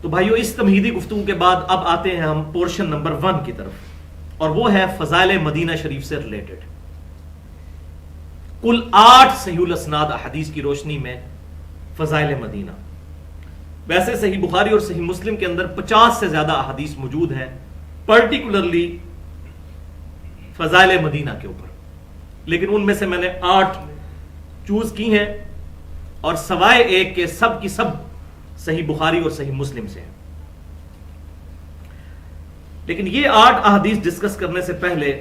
تو بھائیو اس تمہیدی گفتگو کے بعد اب آتے ہیں ہم پورشن نمبر 1 کی طرف، اور وہ ہے فضائل مدینہ شریف سے ریلیٹڈ کل 8 صحیح الاسناد احادیث کی روشنی میں فضائل مدینہ۔ ویسے صحیح بخاری اور صحیح مسلم کے اندر 50 سے زیادہ احادیث موجود ہیں پرٹیکولرلی فضائل مدینہ کے اوپر، لیکن ان میں سے میں نے 8 چوز کی ہیں، اور سوائے ایک کے سب کی سب صحیح بخاری اور صحیح مسلم سے ہیں۔ لیکن یہ 8 احادیث ڈسکس کرنے سے پہلے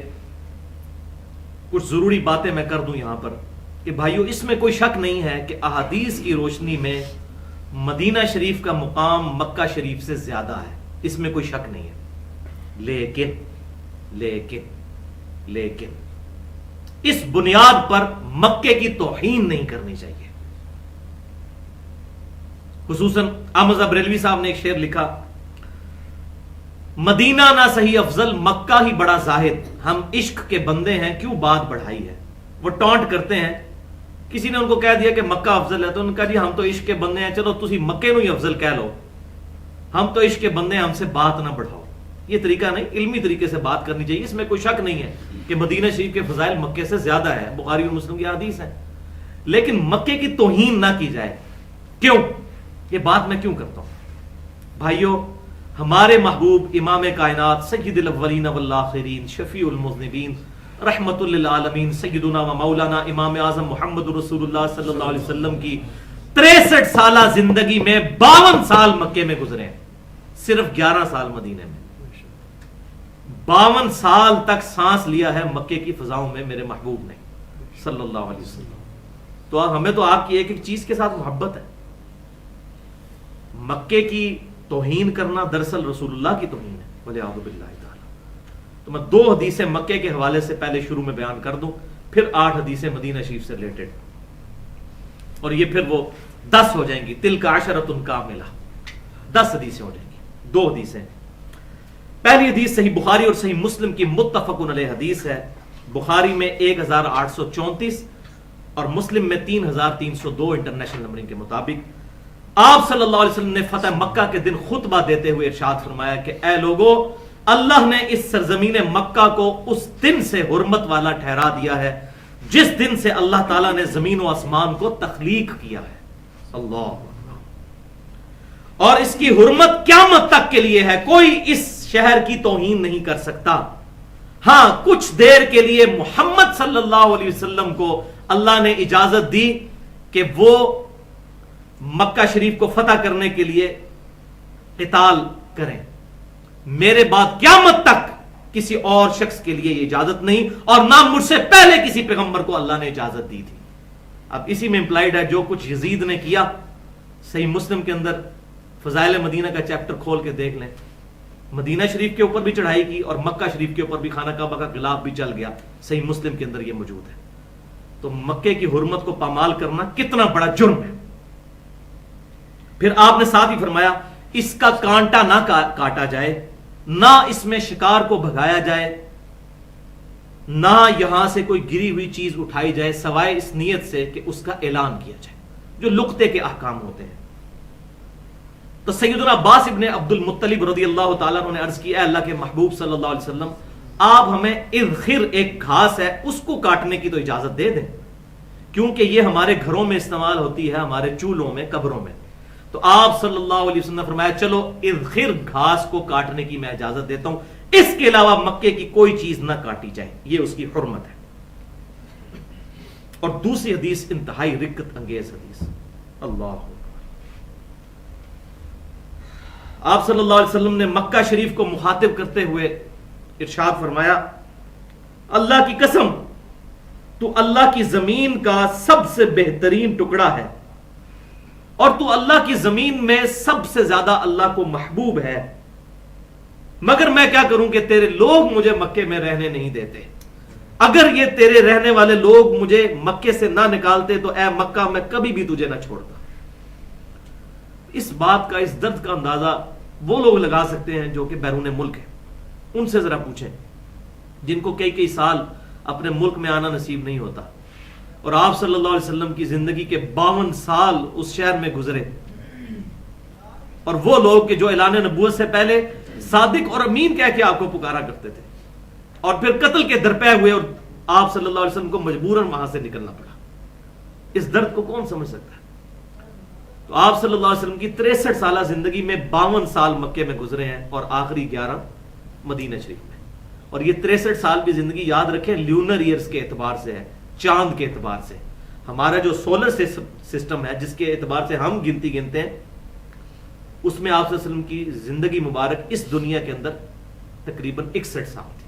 کچھ ضروری باتیں میں کر دوں یہاں پر کہ بھائیو اس میں کوئی شک نہیں ہے کہ احادیث کی روشنی میں مدینہ شریف کا مقام مکہ شریف سے زیادہ ہے، اس میں کوئی شک نہیں ہے، لیکن اس بنیاد پر مکے کی توہین نہیں کرنی چاہیے۔ خصوصاً احمد بریلوی صاحب نے ایک شعر لکھا، مدینہ نہ صحیح افضل مکہ ہی بڑا زاہد، ہم عشق کے بندے ہیں کیوں بات بڑھائی ہے۔ وہ ٹونٹ کرتے ہیں، کسی نے ان کو کہہ دیا کہ مکہ افضل ہے تو انہوں نے کہا جی ہم تو عشق کے بندے ہیں، چلو تسی مکے نو ہی افضل کہہ لو، ہم تو عشق کے بندے ہیں، ہم سے بات نہ بڑھاؤ۔ یہ طریقہ نہیں، علمی طریقے سے بات کرنی چاہیے۔ اس میں کوئی شک نہیں ہے کہ مدینہ شریف کے فضائل مکے سے زیادہ ہے، بخاری اور مسلم کی حدیث ہے، لیکن مکے کی توہین نہ کی جائے۔ کیوں؟ یہ بات میں کیوں کرتا ہوں بھائیو؟ ہمارے محبوب امام کائنات سید الاولین والآخرین شفیع المذنبین رحمت للعالمین سیدنا و مولانا امام اعظم محمد رسول اللہ صلی اللہ علیہ وسلم کی 63 سالہ زندگی میں 52 سال مکے میں گزرے ہیں، صرف 11 سال مدینے میں۔ 52 سال تک سانس لیا ہے مکے کی فضاؤں میں میرے محبوب نے صلی اللہ علیہ وسلم۔ تو ہمیں تو آپ کی ایک ایک چیز کے ساتھ محبت ہے۔ مکے کی توہین کرنا دراصل رسول اللہ کی توہین ہے، والعیاذ باللہ تعالی۔ تو میں 2 حدیثیں مکے کے حوالے سے پہلے شروع میں بیان کر دوں، پھر 8 حدیثیں مدینہ شریف سے ریلیٹڈ، اور یہ پھر وہ 10 ہو جائیں گی، تلک عشرۃ کاملہ، 10 حدیثیں ہو جائیں گی۔ 2 حدیثیں، پہلی حدیث صحیح بخاری اور صحیح مسلم کی متفق علیہ حدیث ہے، بخاری میں 1834 اور مسلم میں 3302 انٹرنیشنل نمبرنگ کے مطابق۔ آپ صلی اللہ علیہ وسلم نے فتح مکہ کے دن خطبہ دیتے ہوئے ارشاد فرمایا کہ اے لوگو، اللہ نے اس سرزمین مکہ کو اس دن سے حرمت والا ٹھہرا دیا ہے جس دن سے اللہ تعالیٰ نے زمین و آسمان کو تخلیق کیا ہے، اللہ، اور اس کی حرمت قیامت تک کے لیے ہے، کوئی اس شہر کی توہین نہیں کر سکتا۔ ہاں کچھ دیر کے لیے محمد صلی اللہ علیہ وسلم کو اللہ نے اجازت دی کہ وہ مکہ شریف کو فتح کرنے کے لیے قتال کریں، میرے بعد قیامت تک کسی اور شخص کے لیے یہ اجازت نہیں، اور نہ مجھ سے پہلے کسی پیغمبر کو اللہ نے اجازت دی تھی۔ اب اسی میں امپلائڈ ہے جو کچھ یزید نے کیا۔ صحیح مسلم کے اندر فضائل مدینہ کا چیپٹر کھول کے دیکھ لیں، مدینہ شریف کے اوپر بھی چڑھائی کی اور مکہ شریف کے اوپر بھی خانہ کعبہ کا غلاف بھی چل گیا، صحیح مسلم کے اندر یہ موجود ہے۔ تو مکے کی حرمت کو پامال کرنا کتنا بڑا جرم ہے۔ پھر آپ نے ساتھ ہی فرمایا اس کا کانٹا نہ کاٹا جائے، نہ اس میں شکار کو بھگایا جائے، نہ یہاں سے کوئی گری ہوئی چیز اٹھائی جائے سوائے اس نیت سے کہ اس کا اعلان کیا جائے، جو لقطے کے احکام ہوتے ہیں۔ تو سیدنا عباس ابن عبد المطلب رضی اللہ تعالیٰ عنہ نے عرض کی، اے اللہ کے محبوب صلی اللہ علیہ وسلم، آپ ہمیں اذخر ایک گھاس ہے اس کو کاٹنے کی تو اجازت دے دیں، کیونکہ یہ ہمارے گھروں میں استعمال ہوتی ہے، ہمارے چولہوں میں، قبروں میں۔ تو آپ صلی اللہ علیہ وسلم نے فرمایا چلو اذخر گھاس کو کاٹنے کی میں اجازت دیتا ہوں، اس کے علاوہ مکے کی کوئی چیز نہ کاٹی جائے، یہ اس کی حرمت ہے۔ اور دوسری حدیث انتہائی رقت انگیز حدیث، اللہ، آپ صلی اللہ علیہ وسلم نے مکہ شریف کو مخاطب کرتے ہوئے ارشاد فرمایا، اللہ کی قسم تو اللہ کی زمین کا سب سے بہترین ٹکڑا ہے، اور تو اللہ کی زمین میں سب سے زیادہ اللہ کو محبوب ہے، مگر میں کیا کروں کہ تیرے لوگ مجھے مکے میں رہنے نہیں دیتے، اگر یہ تیرے رہنے والے لوگ مجھے مکے سے نہ نکالتے تو اے مکہ میں کبھی بھی تجھے نہ چھوڑتا۔ اس بات کا، اس درد کا اندازہ وہ لوگ لگا سکتے ہیں جو کہ بیرون ملک ہیں، ان سے ذرا پوچھیں جن کو کئی سال اپنے ملک میں آنا نصیب نہیں ہوتا، اور آپ صلی اللہ علیہ وسلم کی زندگی کے 52 سال اس شہر میں گزرے، اور وہ لوگ کہ جو اعلان نبوت سے پہلے صادق اور امین کہہ کے آپ کو پکارا کرتے تھے، اور پھر قتل کے درپے ہوئے اور آپ صلی اللہ علیہ وسلم کو مجبوراً وہاں سے نکلنا پڑا. اس درد کو کون سمجھ سکتا ہے؟ تو آپ صلی اللہ علیہ وسلم کی 63 سالہ زندگی میں 52 سال مکے میں گزرے ہیں اور آخری 11 مدینہ شریف میں. اور یہ 63 سال کی زندگی یاد رکھیں لیونر ایئرز کے اعتبار سے ہے، چاند کے اعتبار سے. ہمارا جو سولر سسٹم ہے جس کے اعتبار سے ہم گنتی گنتے ہیں، اس میں آپ صلی اللہ علیہ وسلم کی زندگی مبارک اس دنیا کے اندر تقریباً 61 سال تھی.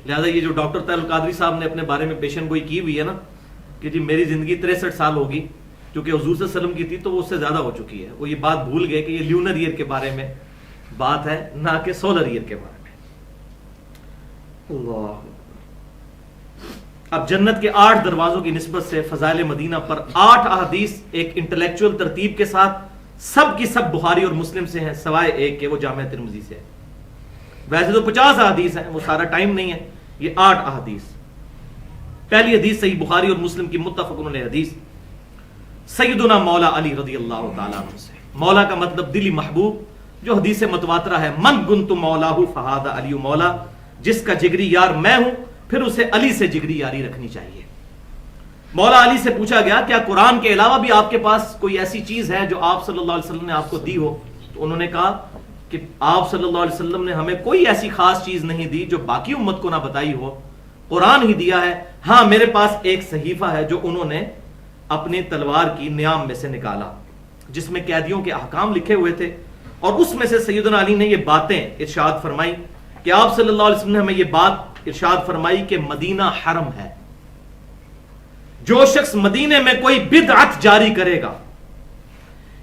لہذا یہ جو ڈاکٹر طاہر القادری صاحب نے اپنے بارے میں پیشن گوئی کی ہوئی ہے نا کہ جی میری زندگی 63 سال ہوگی، کیونکہ حضور صلی اللہ علیہ وسلم کی تھی تو وہ اس سے زیادہ ہو چکی ہے، وہ یہ بات بھول گئے کہ یہ لیونر ایئر کے بارے میں بات ہے نہ کہ سولر ایئر کے بارے میں. اللہ. اب جنت کے 8 دروازوں کی نسبت سے فضائل مدینہ پر 8 احادیث ایک انٹلیکچوئل ترتیب کے ساتھ سب کی سب بخاری اور مسلم سے ہیں، سوائے ایک کہ وہ جامع ترمذی سے ہے. ویسے تو 50 احادیث ہیں، وہ سارا ٹائم نہیں ہے. یہ 8 احادیث. پہلی حدیث صحیح بخاری اور مسلم کی متفق علیہ حدیث سیدنا مولا علی رضی اللہ تعالیٰ عنہ سے. مولا کا مطلب دلی محبوب، جو حدیث متواترہ ہے من کنت مولاہ فہذا علی مولا، جس کا جگری یار میں ہوں پھر اسے علی سے جگری یاری رکھنی چاہیے. مولا علی سے پوچھا گیا کیا قرآن کے علاوہ بھی آپ کے پاس کوئی ایسی چیز ہے جو آپ صلی اللہ علیہ وسلم نے آپ کو دی ہو؟ تو انہوں نے کہا کہ آپ صلی اللہ علیہ وسلم نے ہمیں کوئی ایسی خاص چیز نہیں دی جو باقی امت کو نہ بتائی ہو، قرآن ہی دیا ہے. ہاں میرے پاس ایک صحیفہ ہے جو انہوں نے اپنے تلوار کی نیام میں سے نکالا، جس میں قیدیوں کے احکام لکھے ہوئے تھے، اور اس میں سے سیدنا علی نے یہ باتیں ارشاد فرمائی کہ آپ صلی اللہ علیہ وسلم نے ہمیں یہ بات ارشاد فرمائی کہ مدینہ حرم ہے. جو شخص مدینے میں کوئی بدعت جاری کرے گا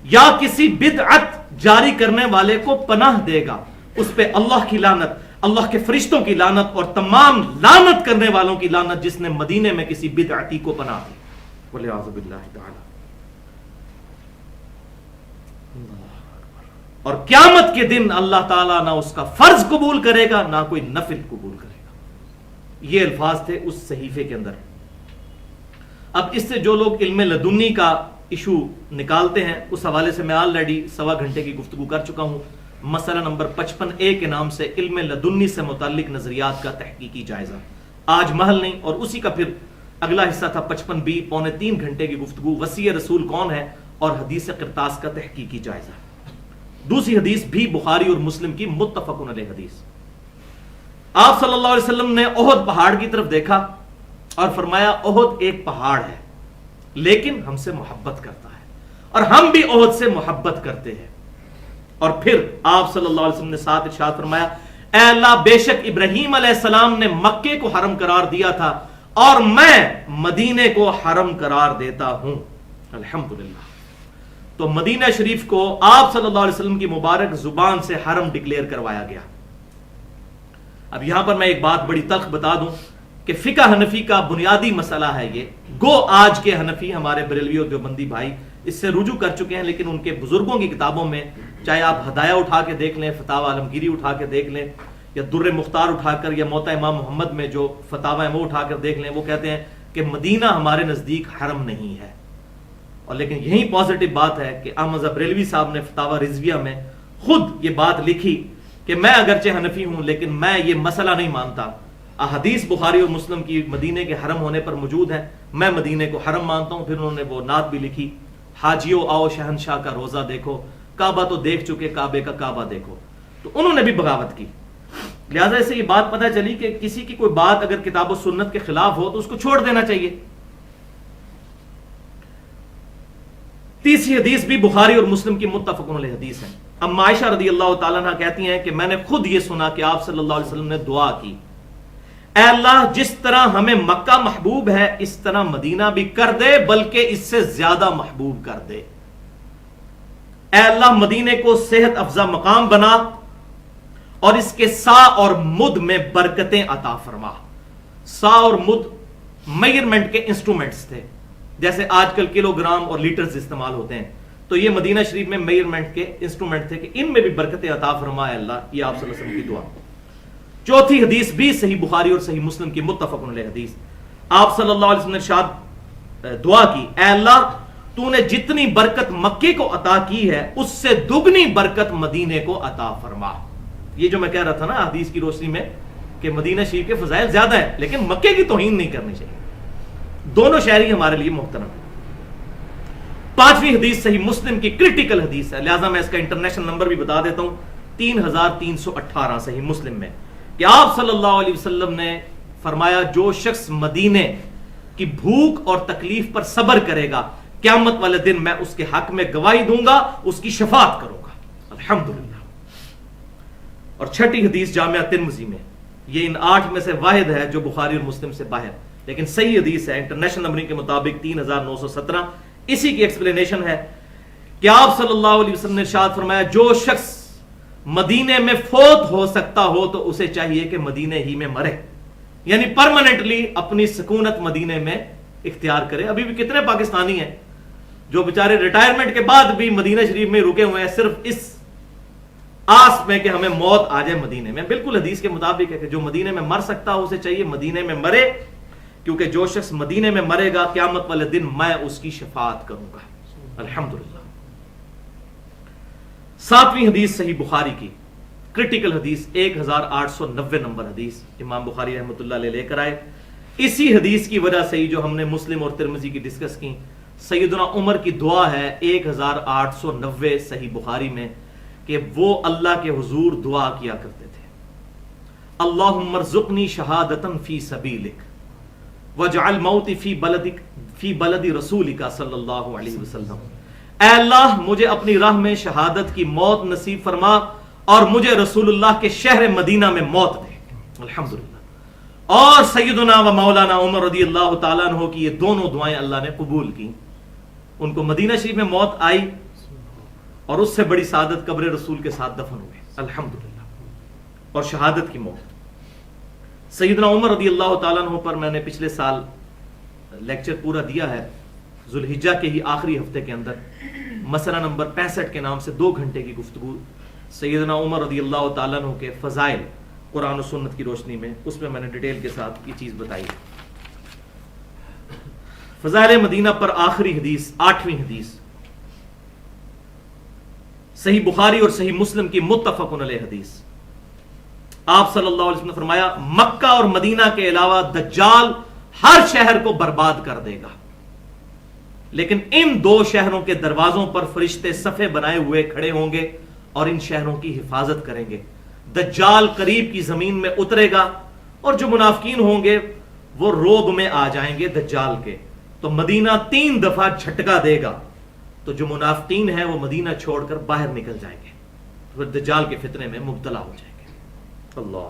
یا کسی بدعت جاری کرنے والے کو پناہ دے گا، اس پہ اللہ کی لعنت، اللہ کے فرشتوں کی لعنت اور تمام لعنت کرنے والوں کی لعنت جس نے مدینے میں کسی بدعتی کو پناہ دی. والعیاذ باللہ تعالی. اور قیامت کے دن اللہ تعالیٰ نہ اس کا فرض قبول کرے گا نہ کوئی نفل قبول کرے گا. یہ الفاظ تھے اس صحیفے کے اندر. اب اس سے جو لوگ علم لدنی کا ایشو نکالتے ہیں، اس حوالے سے میں آلریڈی 1.25 گھنٹے کی گفتگو کر چکا ہوں. مسئلہ نمبر 55A کے نام سے علم لدنی سے متعلق نظریات کا تحقیقی جائزہ. آج محل نہیں، اور اسی کا پھر اگلا حصہ تھا 55B، 3.25 گھنٹے کی گفتگو وصی رسول کون ہے اور حدیث قرطاس کا تحقیقی جائزہ. دوسری حدیث بھی بخاری اور مسلم کی متفق علیہ حدیث. آپ صلی اللہ علیہ وسلم نے احد پہاڑ کی طرف دیکھا اور فرمایا احد ایک پہاڑ ہے لیکن ہم سے محبت کرتا ہے، اور ہم بھی احد سے محبت کرتے ہیں. اور پھر آپ صلی اللہ علیہ وسلم نے ساتھ ارشاد فرمایا اے اللہ بے شک ابراہیم علیہ السلام نے مکے کو حرم قرار دیا تھا اور میں مدینے کو حرم قرار دیتا ہوں. الحمدللہ. تو مدینہ شریف کو آپ صلی اللہ علیہ وسلم کی مبارک زبان سے حرم ڈکلیئر کروایا گیا. اب یہاں پر میں ایک بات بڑی تلخ بتا دوں کہ فقہ حنفی کا بنیادی مسئلہ ہے یہ. گو آج کے حنفی ہمارے بریلوی اور دیوبندی بھائی اس سے رجوع کر چکے ہیں، لیکن ان کے بزرگوں کی کتابوں میں چاہے آپ ہدایہ اٹھا کے دیکھ لیں، فتاوی عالمگیری اٹھا کے دیکھ لیں، یا در مختار اٹھا کر، یا موطا امام محمد میں جو فتاوی ہیں وہ اٹھا کر دیکھ لیں، وہ کہتے ہیں کہ مدینہ ہمارے نزدیک حرم نہیں ہے. اور لیکن یہی پازیٹو بات ہے کہ احمد بریلوی صاحب نے فتاوی رضویہ میں خود یہ بات لکھی کہ میں اگرچہ حنفی ہوں لیکن میں یہ مسئلہ نہیں مانتا. احادیث بخاری اور مسلم کی مدینے کے حرم ہونے پر موجود ہیں، میں مدینے کو حرم مانتا ہوں. پھر انہوں نے وہ نعت بھی لکھی، حاجیو آؤ شہنشاہ کا روزہ دیکھو، کعبہ تو دیکھ چکے کعبے کا کعبہ دیکھو. تو انہوں نے بھی بغاوت کی. لہٰذا اسے یہ بات پتہ چلی کہ کسی کی کوئی بات اگر کتاب و سنت کے خلاف ہو تو اس کو چھوڑ دینا چاہیے. تیسری حدیث بھی بخاری اور مسلم کی متفق علیہ حدیث ہے. ام عائشہ رضی اللہ تعالیٰ عنہ کہتی ہیں کہ میں نے خود یہ سنا کہ آپ صلی اللہ علیہ وسلم نے دعا کی اے اللہ جس طرح ہمیں مکہ محبوب ہے اس طرح مدینہ بھی کر دے، بلکہ اس سے زیادہ محبوب کر دے. اے اللہ مدینے کو صحت افزا مقام بنا اور اس کے سا اور مد میں برکتیں عطا فرما. سا اور مد میئرمنٹ کے انسٹرومنٹس تھے، جیسے آج کل کلو گرام اور لیٹرز استعمال ہوتے ہیں، تو یہ مدینہ شریف میں میئرمنٹ کے انسٹرومنٹ تھے کہ ان میں بھی برکتیں عطا فرما اے اللہ. یہ آپ صلی اللہ علیہ وسلم کی دعا. چوتھی حدیث بھی صحیح بخاری اور صحیح مسلم کی متفق علیہ حدیث. آپ صلی اللہ علیہ وسلم نے ارشاد دعا کی اے اللہ تو نے جتنی برکت مکے کو عطا کی ہے اس سے دگنی برکت مدینے کو عطا فرما. یہ جو میں کہہ رہا تھا نا حدیث کی روشنی میں کہ مدینہ شریف کے فضائل زیادہ ہیں لیکن مکے کی توہین نہیں کرنی چاہیے. دونوں شہری ہمارے لیے محترم ہیں. 5ویں حدیث صحیح مسلم کی کرٹیکل حدیث ہے, لہذا میں اس کا انٹرنیشنل نمبر بھی بتا دیتا ہوں, 3318 صحیح مسلم میں, کہ آپ صلی اللہ علیہ وسلم نے فرمایا جو شخص مدینے کی بھوک اور تکلیف پر صبر کرے گا قیامت والے دن میں اس کے حق میں گواہی دوں گا, اس کی شفاعت کروں گا. الحمدللہ. اور 6ٹھی حدیث جامعہ ترمذی میں, یہ ان 8 میں سے واحد ہے جو بخاری اور مسلم سے باہر, لیکن صحیح حدیث ہے انٹرنیشنل نمبرنگ کے مطابق 3917. اسی کی ایکسپلینیشن ہے کہ آپ صلی اللہ علیہ وسلم نے ارشاد فرمایا جو شخص مدینے میں فوت ہو سکتا ہو تو اسے چاہیے کہ مدینے ہی میں مرے, یعنی پرماننٹلی اپنی سکونت مدینے میں اختیار کرے. ابھی بھی کتنے پاکستانی ہیں جو بیچارے ریٹائرمنٹ کے بعد بھی مدینہ شریف میں رکے ہوئے ہیں صرف اس آس میں کہ ہمیں موت آ جائے مدینے میں. بالکل حدیث کے مطابق ہے کہ جو مدینے میں مر سکتا ہو اسے چاہیے مدینے میں مرے, کیونکہ جو شخص مدینے میں مرے گا قیامت والے دن میں اس کی شفاعت کروں گا. الحمدللہ. 7ویں حدیث صحیح بخاری کی کرٹیکل حدیث 1890 نمبر حدیث امام بخاری رحمۃ اللہ علیہ لے کر آئے. اسی حدیث کی وجہ سے جو ہم نے مسلم اور ترمذی کی ڈسکس کی, سیدنا عمر کی دعا ہے 1890 صحیح بخاری میں کہ وہ اللہ کے حضور دعا کیا کرتے تھے, اللہم ارزقنی شہادتا فی سبیلک وجعل موتی فی بلد رسولک صلی اللہ علیہ وسلم. اے اللہ مجھے اپنی راہ میں شہادت کی موت نصیب فرما اور مجھے رسول اللہ کے شہر مدینہ میں موت دے. الحمدللہ. اور سیدنا و مولانا عمر رضی اللہ تعالیٰ عنہ کی یہ دونوں دعائیں اللہ نے قبول کی. ان کو مدینہ شریف میں موت آئی اور اس سے بڑی سعادت قبر رسول کے ساتھ دفن ہوئے. الحمدللہ. اور شہادت کی موت. سیدنا عمر رضی اللہ تعالیٰ عنہ پر میں نے پچھلے سال لیکچر پورا دیا ہے, ذوالحجہ کے ہی آخری ہفتے کے اندر, مسئلہ نمبر 65 کے نام سے 2 گھنٹے کی گفتگو سیدنا عمر رضی اللہ تعالیٰ عنہ کے فضائل قرآن و سنت کی روشنی میں, اس میں نے ڈیٹیل کے ساتھ یہ چیز بتائی. فضائل مدینہ پر آخری حدیث 8ویں حدیث صحیح بخاری اور صحیح مسلم کی متفق علیہ حدیث. آپ صلی اللہ علیہ وسلم نے فرمایا مکہ اور مدینہ کے علاوہ دجال ہر شہر کو برباد کر دے گا, لیکن ان 2 شہروں کے دروازوں پر فرشتے صفے بنائے ہوئے کھڑے ہوں گے اور ان شہروں کی حفاظت کریں گے. دجال قریب کی زمین میں اترے گا اور جو منافقین ہوں گے وہ روب میں آ جائیں گے دجال کے, تو مدینہ 3 دفعہ جھٹکا دے گا, تو جو منافقین ہیں وہ مدینہ چھوڑ کر باہر نکل جائیں گے, پھر دجال کے فتنے میں مبتلا ہو جائیں گے. اللہ